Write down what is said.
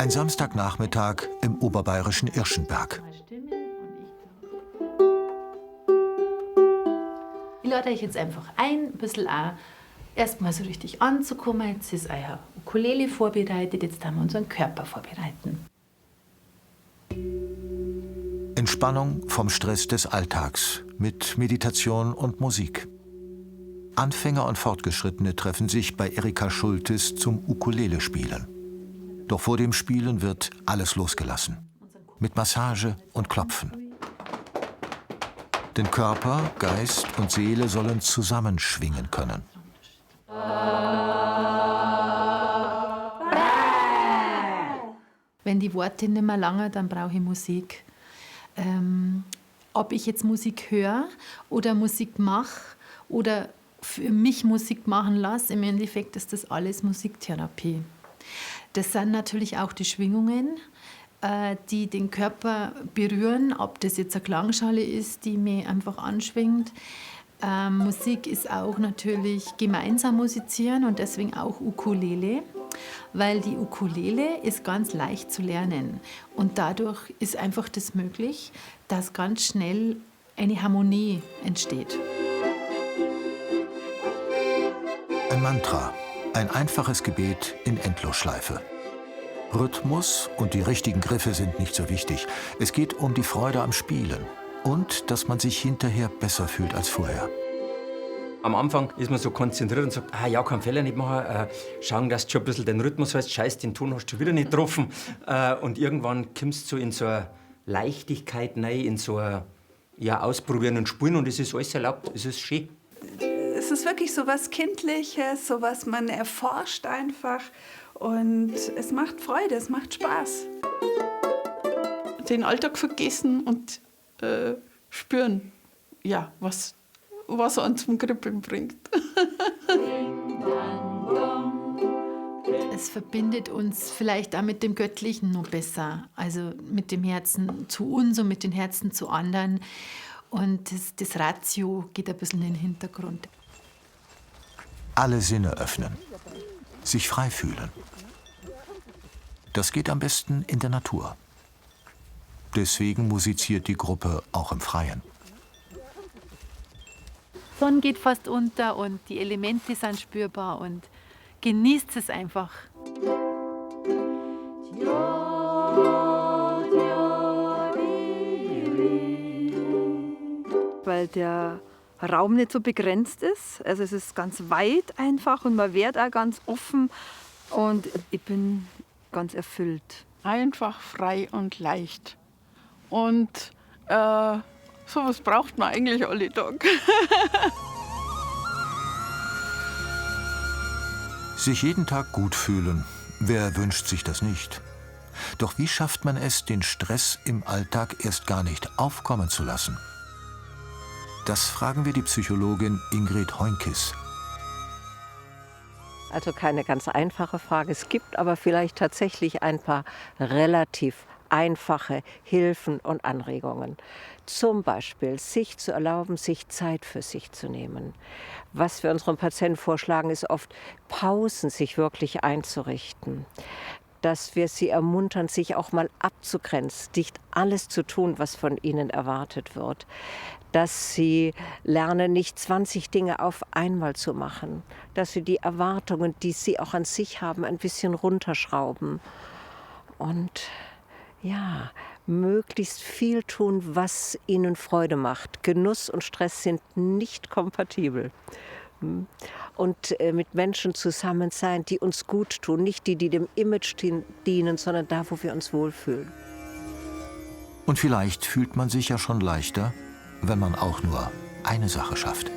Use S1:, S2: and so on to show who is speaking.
S1: Ein Samstagnachmittag im oberbayerischen Irschenberg.
S2: Ich lade euch jetzt einfach ein bisschen auch erstmal so richtig anzukommen. Jetzt ist euer Ukulele vorbereitet, jetzt haben wir unseren Körper vorbereiten.
S1: Entspannung vom Stress des Alltags mit Meditation und Musik. Anfänger und Fortgeschrittene treffen sich bei Erika Schultes zum Ukulele-Spielen. Doch vor dem Spielen wird alles losgelassen. Mit Massage und Klopfen. Denn Körper, Geist und Seele sollen zusammenschwingen können.
S2: Wenn die Worte nicht mehr lange, dann brauche ich Musik. Ob ich jetzt Musik höre oder Musik mache oder für mich Musik machen lasse, im Endeffekt ist das alles Musiktherapie. Das sind natürlich auch die Schwingungen, die den Körper berühren, ob das jetzt eine Klangschale ist, die mich einfach anschwingt. Musik ist auch natürlich gemeinsam musizieren und deswegen auch Ukulele, weil die Ukulele ist ganz leicht zu lernen und dadurch ist einfach das möglich, dass ganz schnell eine Harmonie entsteht.
S1: Ein Mantra, ein einfaches Gebet in Endlosschleife. Rhythmus und die richtigen Griffe sind nicht so wichtig. Es geht um die Freude am Spielen und dass man sich hinterher besser fühlt als vorher.
S3: Am Anfang ist man so konzentriert und sagt, ja, keinen Fehler nicht machen, schauen, dass du schon ein bisschen den Rhythmus hast, scheiß, den Ton hast du wieder nicht getroffen. Und irgendwann kommst du so in so eine Leichtigkeit rein, in so ein Ausprobieren und Spielen und es ist alles erlaubt, es ist schön.
S4: Es ist wirklich so was Kindliches, so was man erforscht einfach und es macht Freude, es macht Spaß.
S5: Den Alltag vergessen und spüren, ja, was er uns zum Kribbeln bringt.
S2: Es verbindet uns vielleicht auch mit dem Göttlichen noch besser, also mit dem Herzen zu uns und mit den Herzen zu anderen. Und das Ratio geht ein bisschen in den Hintergrund.
S1: Alle Sinne öffnen, sich frei fühlen. Das geht am besten in der Natur. Deswegen musiziert die Gruppe auch im Freien.
S2: Die Sonne geht fast unter und die Elemente sind spürbar und genießt es einfach.
S6: Weil der Raum nicht so begrenzt ist. Also es ist ganz weit einfach und man wird auch ganz offen und ich bin ganz erfüllt.
S5: Einfach, frei und leicht. Und sowas braucht man eigentlich alle Tag.
S1: Sich jeden Tag gut fühlen, wer wünscht sich das nicht? Doch wie schafft man es, den Stress im Alltag erst gar nicht aufkommen zu lassen? Das fragen wir die Psychologin Ingrid Heunkis.
S7: Also keine ganz einfache Frage. Es gibt aber vielleicht tatsächlich ein paar relativ einfache Hilfen und Anregungen. Zum Beispiel sich zu erlauben, sich Zeit für sich zu nehmen. Was wir unseren Patienten vorschlagen, ist oft Pausen sich wirklich einzurichten. Dass wir sie ermuntern, sich auch mal abzugrenzen, nicht alles zu tun, was von ihnen erwartet wird. Dass sie lernen, nicht 20 Dinge auf einmal zu machen. Dass sie die Erwartungen, die sie auch an sich haben, ein bisschen runterschrauben. Und ja, möglichst viel tun, was ihnen Freude macht. Genuss und Stress sind nicht kompatibel. Und mit Menschen zusammen sein, die uns gut tun, nicht die dem Image dienen, sondern da, wo wir uns wohlfühlen.
S1: Und vielleicht fühlt man sich ja schon leichter, wenn man auch nur eine Sache schafft.